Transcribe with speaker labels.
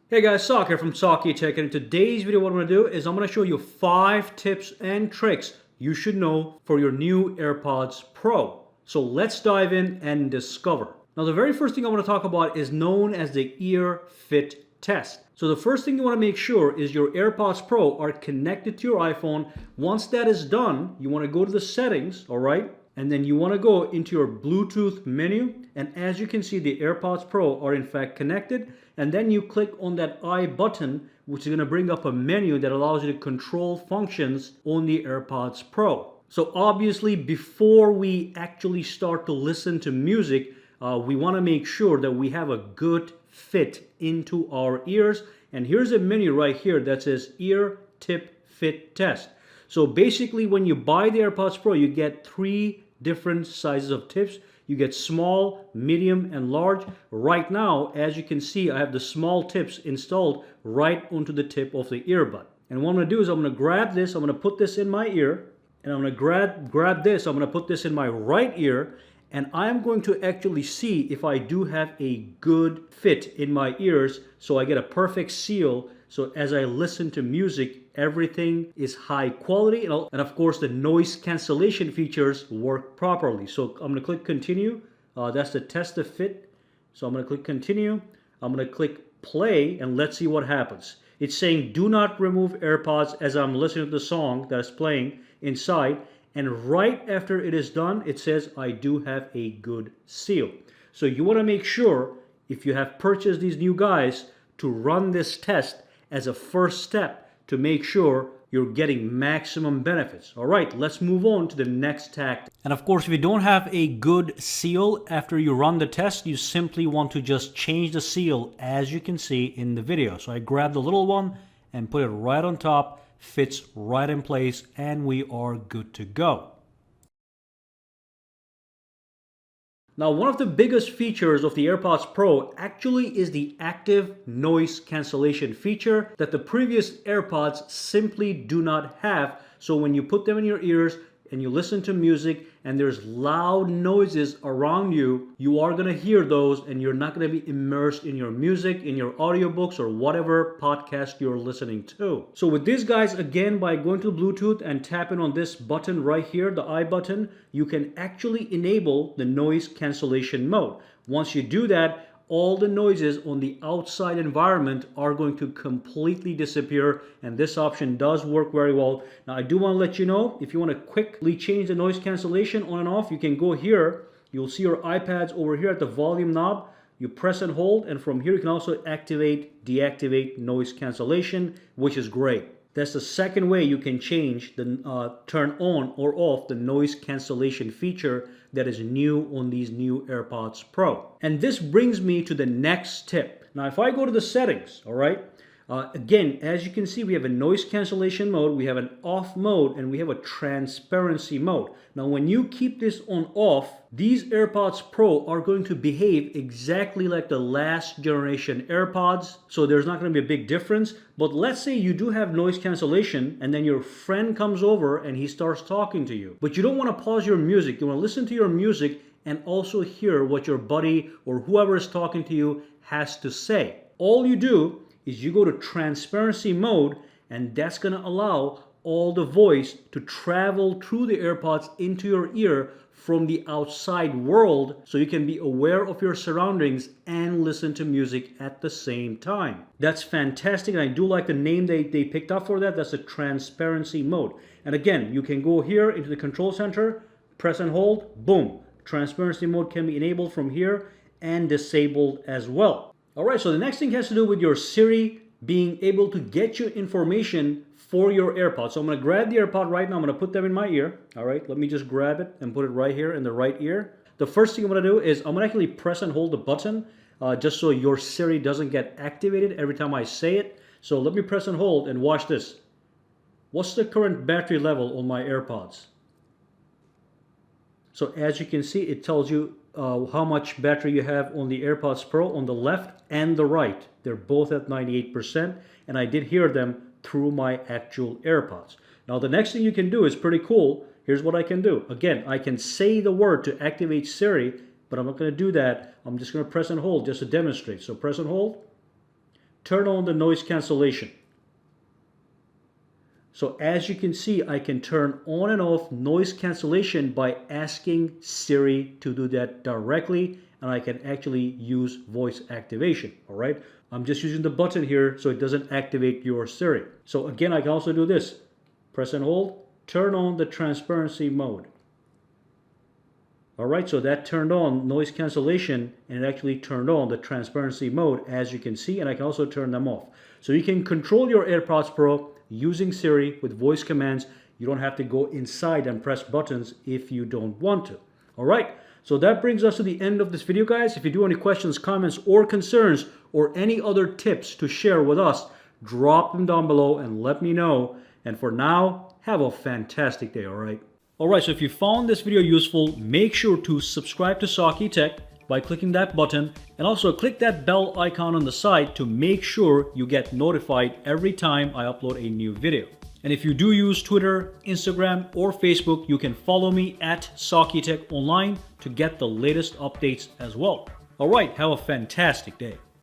Speaker 1: Hey guys, Sak here from SAKITECH, and in today's video what I'm going to do is I'm going to show you 5 tips and tricks you should know for your new AirPods Pro. So let's dive in and discover. Now the very first thing I want to talk about is known as the ear fit test. So the first thing you want to make sure is your AirPods Pro are connected to your iPhone. Once that is done, you want to go to the settings, alright? And then you want to go into your Bluetooth menu, and as you can see the AirPods Pro are in fact connected, and then you click on that I button, which is going to bring up a menu that allows you to control functions on the AirPods Pro. So obviously before we actually start to listen to music, we want to make sure that we have a good fit into our ears, and here's a menu right here that says ear tip fit test. So basically when you buy the AirPods Pro you get 3 different sizes of tips. You get small, medium, and large. Right now, as you can see, I have the small tips installed right onto the tip of the earbud. And what I'm going to do is I'm going to grab this, I'm going to put this in my ear, and I'm going to grab this, I'm going to put this in my right ear, and I'm going to actually see if I do have a good fit in my ears so I get a perfect seal. So as I listen to music, everything is high quality, and of course the noise cancellation features work properly. So I'm going to click continue. That's the test the fit. So I'm going to click continue. I'm going to click play, and let's see what happens. It's saying do not remove AirPods as I'm listening to the song that's playing inside. And right after it is done, it says I do have a good seal. So you want to make sure, if you have purchased these new guys, to run this test as a first step to make sure you're getting maximum benefits. All right, let's move on to the next tactic. And of course, if you don't have a good seal after you run the test, you simply want to just change the seal as you can see in the video. So I grabbed the little one and put it right on top, fits right in place, and we are good to go. Now, one of the biggest features of the AirPods Pro actually is the active noise cancellation feature that the previous AirPods simply do not have. So when you put them in your ears and you listen to music and there's loud noises around you, you are going to hear those and you're not going to be immersed in your music, in your audiobooks, or whatever podcast you're listening to. So with these guys, again, by going to Bluetooth and tapping on this button right here, the I button, you can actually enable the noise cancellation mode. Once you do that, all the noises on the outside environment are going to completely disappear, and this option does work very well. Now I do want to let you know, if you want to quickly change the noise cancellation on and off, you can go here. You'll see your iPads over here at the volume knob. You press and hold, and from here you can also activate, deactivate noise cancellation, which is great. That's the second way you can change the turn on or off the noise cancellation feature that is new on these new AirPods Pro. And this brings me to the next tip. Now, if I go to the settings, all right, again, as you can see, we have a noise cancellation mode, we have an off mode, and we have a transparency mode. Now, when you keep this on off, these AirPods Pro are going to behave exactly like the last generation AirPods. So there's not going to be a big difference. But let's say you do have noise cancellation and then your friend comes over and he starts talking to you. But you don't want to pause your music. You want to listen to your music and also hear what your buddy or whoever is talking to you has to say. All you do is you go to transparency mode, and that's going to allow all the voice to travel through the AirPods into your ear from the outside world, so you can be aware of your surroundings and listen to music at the same time. That's fantastic, and I do like the name they picked up for that. That's the transparency mode. And again, you can go here into the control center, press and hold, boom. Transparency mode can be enabled from here and disabled as well. Alright, so the next thing has to do with your Siri being able to get you information for your AirPods. So I'm going to grab the AirPod right now. I'm going to put them in my ear. Alright, let me just grab it and put it right here in the right ear. The first thing I'm going to do is I'm going to actually press and hold the button just so your Siri doesn't get activated every time I say it. So let me press and hold and watch this. What's the current battery level on my AirPods? So as you can see, it tells you how much battery you have on the AirPods Pro on the left and the right. They're both at 98%, and I did hear them through my actual AirPods. Now the next thing you can do is pretty cool. Here's what I can do. Again, I can say the word to activate Siri, but I'm not going to do that. I'm just going to press and hold just to demonstrate. So press and hold. turn on the noise cancellation. So as you can see, I can turn on and off noise cancellation by asking Siri to do that directly, and I can actually use voice activation, all right? I'm just using the button here so it doesn't activate your Siri. So again, I can also do this. Press and hold, turn on the transparency mode. All right, so that turned on noise cancellation and it actually turned on the transparency mode, as you can see, and I can also turn them off. So you can control your AirPods Pro using Siri with voice commands. You don't have to go inside and press buttons if you don't want to. All right, so that brings us to the end of this video, guys. If you do any questions, comments, or concerns, or any other tips to share with us, drop them down below and let me know. And for now, have a fantastic day, all right? All right, so if you found this video useful, make sure to subscribe to SAKITECH by clicking that button, and also click that bell icon on the side to make sure you get notified every time I upload a new video. And if you do use Twitter, Instagram, or Facebook, you can follow me at SAKITECH Online to get the latest updates as well. All right, have a fantastic day.